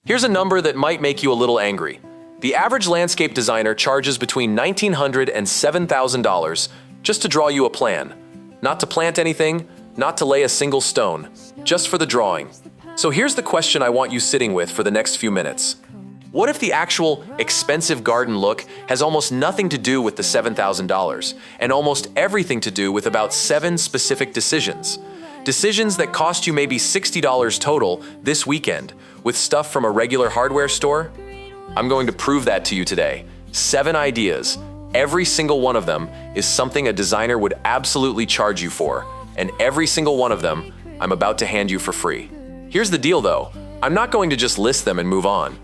Here's a number that might make you a little angry. The average landscape designer charges between $1,900 and $7,000 just to draw you a plan. Not to plant anything, not to lay a single stone, just for the drawing. So here's the question I want you sitting with for the next few minutes. What if the actual expensive garden look has almost nothing to do with the $7,000 and almost everything to do with about 7 specific decisions? Decisions that cost you maybe $60 total this weekend with stuff from a regular hardware store? I'm going to prove that to you today. 7 ideas. Every single one of them is something a designer would absolutely charge you for, and every single one of them I'm about to hand you for free. Here's the deal though, I'm not going to just list them and move on.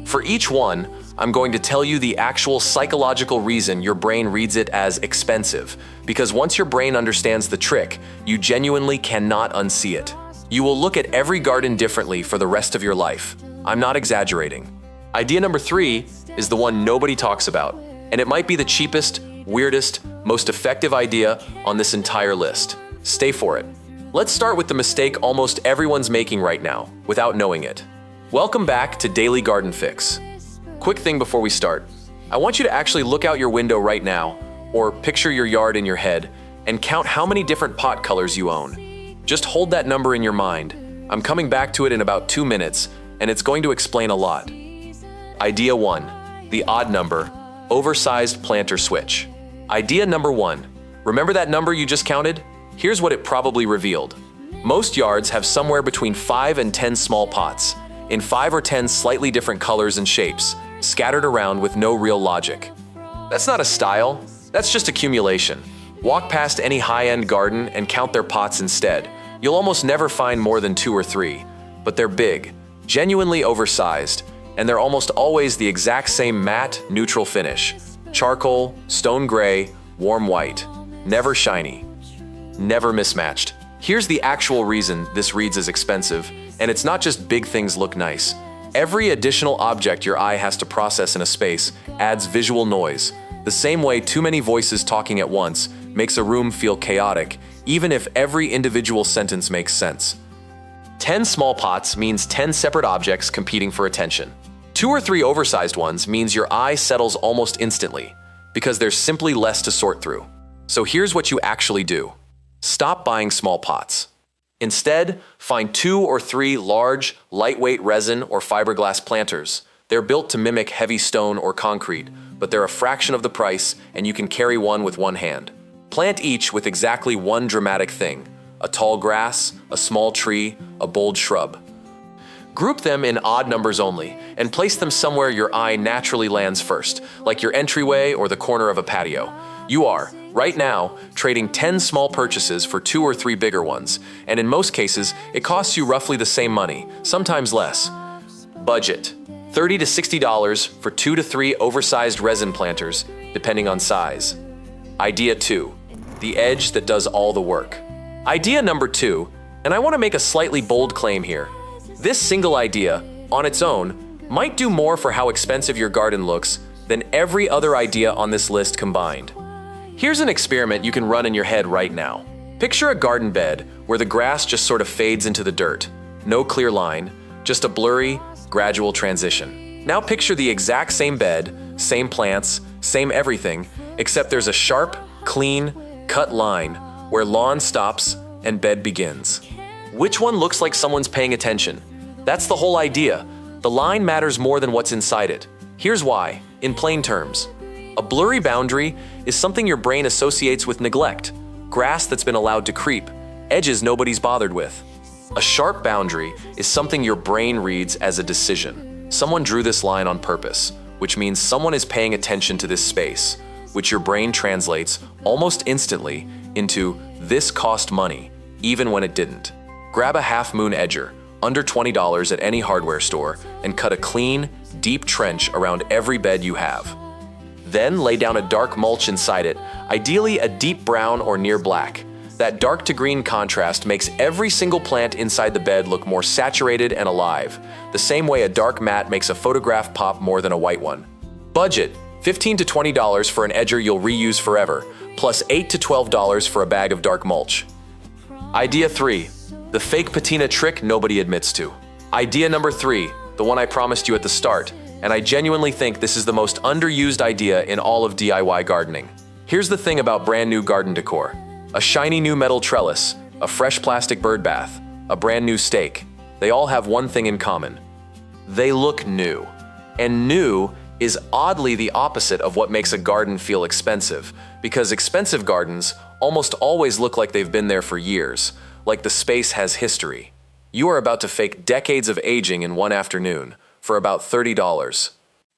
For each one, I'm going to tell you the actual psychological reason your brain reads it as expensive, because once your brain understands the trick, you genuinely cannot unsee it. You will look at every garden differently for the rest of your life. I'm not exaggerating. Idea number 3 is the one nobody talks about, and it might be the cheapest, weirdest, most effective idea on this entire list. Stay for it. Let's start with the mistake almost everyone's making right now, without knowing it. Welcome back to Daily Garden Fix. Quick thing before we start. I want you to actually look out your window right now, or picture your yard in your head, and count how many different pot colors you own. Just hold that number in your mind. I'm coming back to it in about 2 minutes, and it's going to explain a lot. Idea 1. The odd number, oversized planter switch. Idea number 1. Remember that number you just counted? Here's what it probably revealed. Most yards have somewhere between 5 and 10 small pots, in 5 or 10 slightly different colors and shapes, scattered around with no real logic. That's not a style, that's just accumulation. Walk past any high-end garden and count their pots instead. You'll almost never find more than 2 or 3, but they're big, genuinely oversized, and they're almost always the exact same matte, neutral finish. Charcoal, stone gray, warm white. Never shiny. Never mismatched. Here's the actual reason this reads as expensive, and it's not just big things look nice. Every additional object your eye has to process in a space adds visual noise. The same way too many voices talking at once makes a room feel chaotic, even if every individual sentence makes sense. 10 small pots means 10 separate objects competing for attention. 2 or 3 oversized ones means your eye settles almost instantly, because there's simply less to sort through. So here's what you actually do. Stop buying small pots. Instead, find 2 or 3 large, lightweight resin or fiberglass planters. They're built to mimic heavy stone or concrete, but they're a fraction of the price, and you can carry one with one hand. Plant each with exactly one dramatic thing: a tall grass, a small tree, a bold shrub. Group them in odd numbers only, and place them somewhere your eye naturally lands first, like your entryway or the corner of a patio. You are, right now, trading 10 small purchases for 2 or 3 bigger ones, and in most cases, it costs you roughly the same money, sometimes less. Budget: $30 to $60 for 2 to 3 oversized resin planters, depending on size. Idea 2. The edge that does all the work. Idea number 2, and I want to make a slightly bold claim here. This single idea, on its own, might do more for how expensive your garden looks than every other idea on this list combined. Here's an experiment you can run in your head right now. Picture a garden bed where the grass just sort of fades into the dirt. No clear line, just a blurry, gradual transition. Now picture the exact same bed, same plants, same everything, except there's a sharp, clean, cut line where lawn stops and bed begins. Which one looks like someone's paying attention? That's the whole idea. The line matters more than what's inside it. Here's why, in plain terms. A blurry boundary is something your brain associates with neglect, grass that's been allowed to creep, edges nobody's bothered with. A sharp boundary is something your brain reads as a decision. Someone drew this line on purpose, which means someone is paying attention to this space, which your brain translates almost instantly into "this cost money," even when it didn't. Grab a half-moon edger, under $20 at any hardware store, and cut a clean, deep trench around every bed you have. Then lay down a dark mulch inside it, ideally a deep brown or near black. That dark to green contrast makes every single plant inside the bed look more saturated and alive, the same way a dark mat makes a photograph pop more than a white one. Budget: $15 to $20 for an edger you'll reuse forever, plus $8 to $12 for a bag of dark mulch. Idea 3. The fake patina trick nobody admits to. Idea number 3. the one I promised you at the start, and I genuinely think this is the most underused idea in all of DIY gardening. Here's the thing about brand new garden decor. A shiny new metal trellis, a fresh plastic bird bath, a brand new stake. They all have one thing in common. They look new. And new is oddly the opposite of what makes a garden feel expensive, because expensive gardens almost always look like they've been there for years, like the space has history. You are about to fake decades of aging in one afternoon for about $30.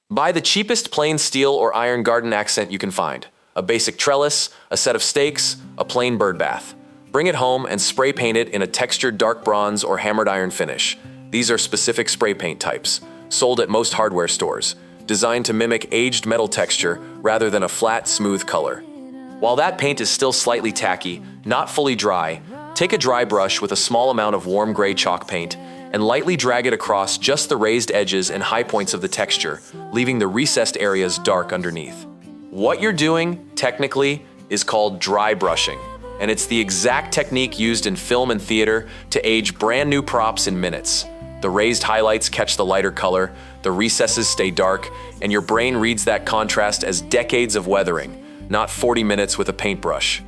Buy the cheapest plain steel or iron garden accent you can find. A basic trellis, a set of stakes, a plain bird bath. Bring it home and spray paint it in a textured dark bronze or hammered iron finish. These are specific spray paint types, sold at most hardware stores, designed to mimic aged metal texture rather than a flat, smooth color. While that paint is still slightly tacky, not fully dry, take a dry brush with a small amount of warm gray chalk paint and lightly drag it across just the raised edges and high points of the texture, leaving the recessed areas dark underneath. What you're doing, technically, is called dry brushing, and it's the exact technique used in film and theater to age brand new props in minutes. The raised highlights catch the lighter color, the recesses stay dark, and your brain reads that contrast as decades of weathering, not 40 minutes with a paintbrush.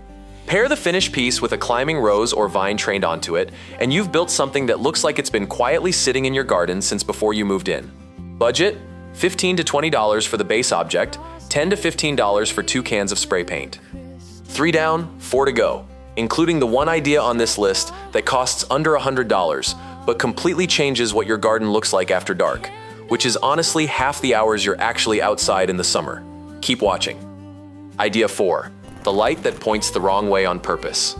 Pair the finished piece with a climbing rose or vine trained onto it, and you've built something that looks like it's been quietly sitting in your garden since before you moved in. Budget: $15 to $20 for the base object, $10 to $15 for 2 cans of spray paint. 3 down, 4 to go, including the one idea on this list that costs under $100, but completely changes what your garden looks like after dark, which is honestly half the hours you're actually outside in the summer. Keep watching. Idea 4. The light that points the wrong way on purpose.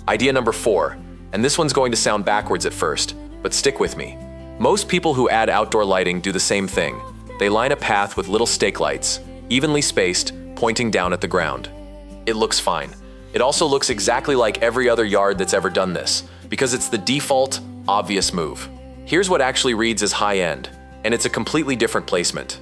Idea number 4, and this one's going to sound backwards at first, but stick with me. Most people who add outdoor lighting do the same thing. They line a path with little stake lights, evenly spaced, pointing down at the ground. It looks fine. It also looks exactly like every other yard that's ever done this, because it's the default, obvious move. Here's what actually reads as high-end, and it's a completely different placement.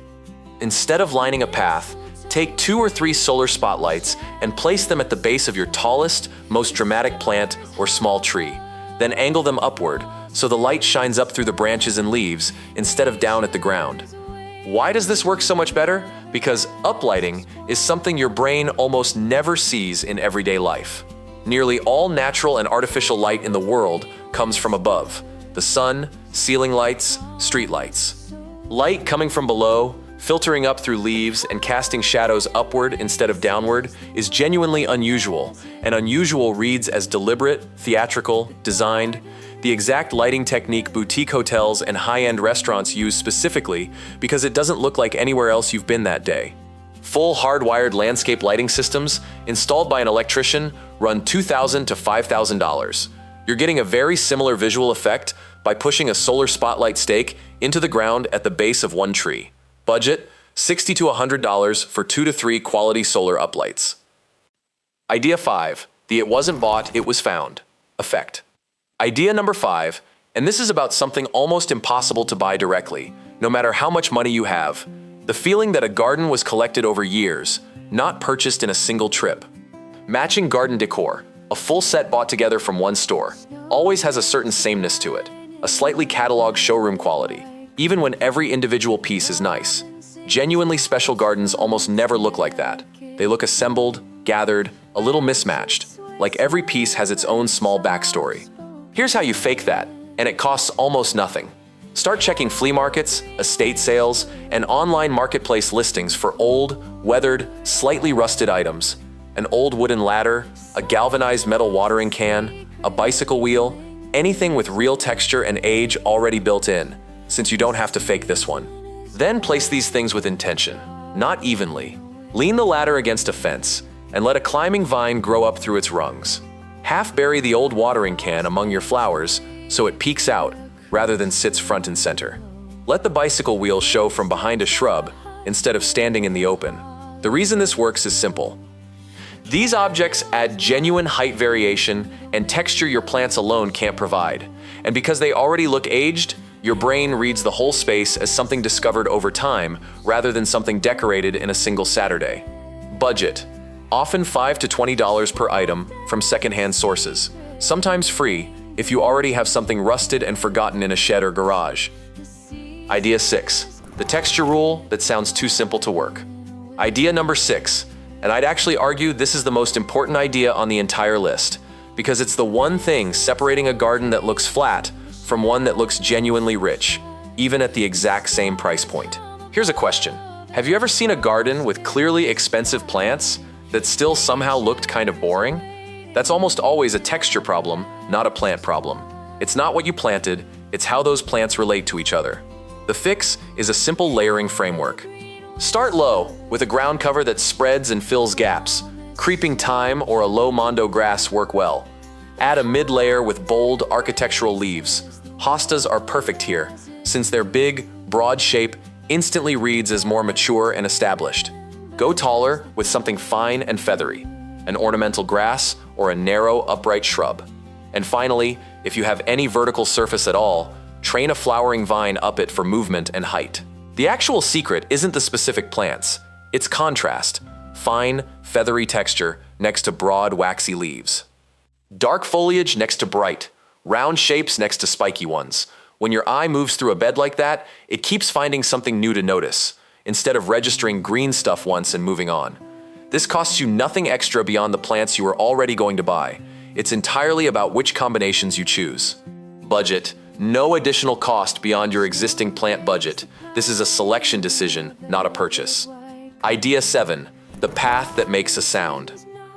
Instead of lining a path, take 2 or 3 solar spotlights and place them at the base of your tallest, most dramatic plant or small tree. Then angle them upward, so the light shines up through the branches and leaves instead of down at the ground. Why does this work so much better? Because uplighting is something your brain almost never sees in everyday life. Nearly all natural and artificial light in the world comes from above: the sun, ceiling lights, street lights. Light coming from below, filtering up through leaves and casting shadows upward instead of downward is genuinely unusual, and unusual reads as deliberate, theatrical, designed, the exact lighting technique boutique hotels and high-end restaurants use specifically because it doesn't look like anywhere else you've been that day. Full hardwired landscape lighting systems installed by an electrician run $2,000 to $5,000. You're getting a very similar visual effect by pushing a solar spotlight stake into the ground at the base of one tree. Budget: $60 to $100 for 2 to 3 quality solar uplights. Idea 5. The "it wasn't bought, it was found" effect. Idea number 5, and this is about something almost impossible to buy directly, no matter how much money you have. The feeling that a garden was collected over years, not purchased in a single trip. Matching garden decor, a full set bought together from one store, always has a certain sameness to it, a slightly catalog showroom quality, even when every individual piece is nice. Genuinely special gardens almost never look like that. They look assembled, gathered, a little mismatched, like every piece has its own small backstory. Here's how you fake that, and it costs almost nothing. Start checking flea markets, estate sales, and online marketplace listings for old, weathered, slightly rusted items. An old wooden ladder, a galvanized metal watering can, a bicycle wheel, anything with real texture and age already built in, since you don't have to fake this one. Then place these things with intention, not evenly. Lean the ladder against a fence, and let a climbing vine grow up through its rungs. Half bury the old watering can among your flowers so it peeks out rather than sits front and center. Let the bicycle wheel show from behind a shrub instead of standing in the open. The reason this works is simple. These objects add genuine height variation and texture your plants alone can't provide. And because they already look aged, your brain reads the whole space as something discovered over time rather than something decorated in a single Saturday. Budget: often $5 to $20 per item from secondhand sources, sometimes free if you already have something rusted and forgotten in a shed or garage. Idea 6. The texture rule that sounds too simple to work. Idea number 6. And I'd actually argue this is the most important idea on the entire list, because it's the one thing separating a garden that looks flat from one that looks genuinely rich, even at the exact same price point. Here's a question. Have you ever seen a garden with clearly expensive plants that still somehow looked kind of boring? That's almost always a texture problem, not a plant problem. It's not what you planted, it's how those plants relate to each other. The fix is a simple layering framework. Start low, with a ground cover that spreads and fills gaps. Creeping thyme or a low mondo grass work well. Add a mid-layer with bold architectural leaves. Hostas are perfect here, since their big, broad shape instantly reads as more mature and established. Go taller with something fine and feathery, an ornamental grass or a narrow, upright shrub. And finally, if you have any vertical surface at all, train a flowering vine up it for movement and height. The actual secret isn't the specific plants, it's contrast. Fine, feathery texture next to broad, waxy leaves. Dark foliage next to bright, round shapes next to spiky ones. When your eye moves through a bed like that, it keeps finding something new to notice, instead of registering green stuff once and moving on. This costs you nothing extra beyond the plants you are already going to buy. It's entirely about which combinations you choose. Budget. No additional cost beyond your existing plant budget. This is a selection decision, not a purchase. Idea 7. The path that makes a sound.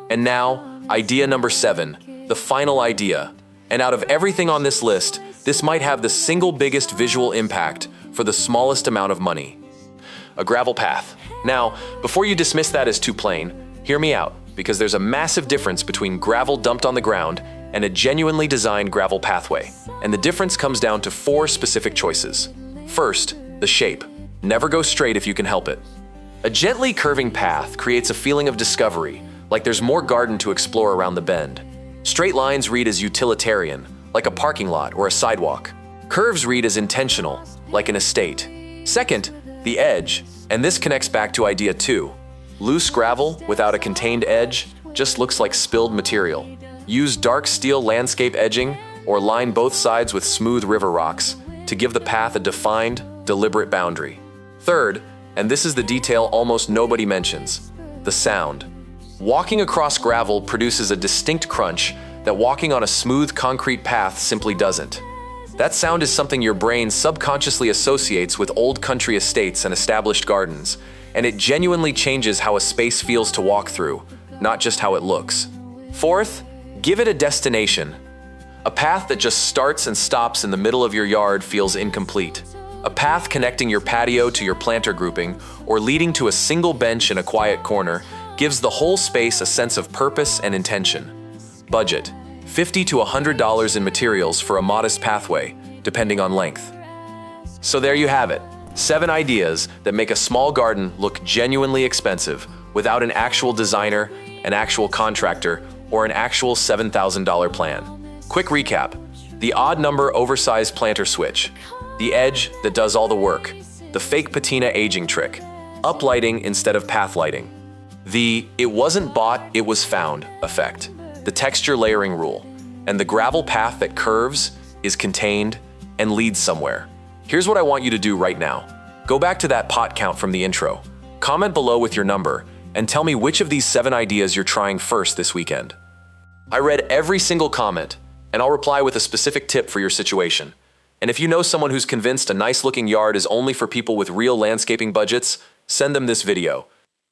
And now, idea number 7, the final idea. And out of everything on this list, this might have the single biggest visual impact for the smallest amount of money. A gravel path. Now, before you dismiss that as too plain, hear me out, because there's a massive difference between gravel dumped on the ground and a genuinely designed gravel pathway. And the difference comes down to 4 specific choices. First, the shape. Never go straight if you can help it. A gently curving path creates a feeling of discovery, like there's more garden to explore around the bend. Straight lines read as utilitarian, like a parking lot or a sidewalk. Curves read as intentional, like an estate. Second, the edge, and this connects back to idea 2. Loose gravel without a contained edge just looks like spilled material. Use dark steel landscape edging or line both sides with smooth river rocks to give the path a defined, deliberate boundary. Third, and this is the detail almost nobody mentions, the sound. Walking across gravel produces a distinct crunch that walking on a smooth concrete path simply doesn't. That sound is something your brain subconsciously associates with old country estates and established gardens, and it genuinely changes how a space feels to walk through, not just how it looks. Fourth, give it a destination. A path that just starts and stops in the middle of your yard feels incomplete. A path connecting your patio to your planter grouping or leading to a single bench in a quiet corner gives the whole space a sense of purpose and intention. Budget. $50 to $100 in materials for a modest pathway, depending on length. So there you have it. 7 ideas that make a small garden look genuinely expensive without an actual designer, an actual contractor, or an actual $7,000 plan. Quick recap. The odd number oversized planter switch. The edge that does all the work. The fake patina aging trick. Uplighting instead of path lighting. The "it wasn't bought, it was found" effect. The texture layering rule. And the gravel path that curves, is contained, and leads somewhere. Here's what I want you to do right now. Go back to that pot count from the intro. Comment below with your number, and tell me which of these 7 ideas you're trying first this weekend. I read every single comment, and I'll reply with a specific tip for your situation. And if you know someone who's convinced a nice-looking yard is only for people with real landscaping budgets, send them this video.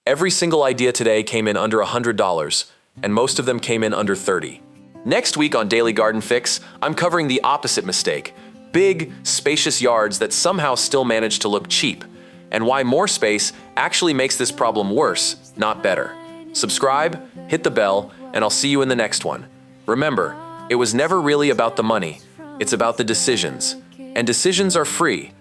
Every single idea today came in under $100, and most of them came in under $30. Next week on Daily Garden Fix, I'm covering the opposite mistake. Big, spacious yards that somehow still manage to look cheap, and why more space actually makes this problem worse, not better. Subscribe, hit the bell, and I'll see you in the next one. Remember, it was never really about the money, it's about the decisions. And decisions are free.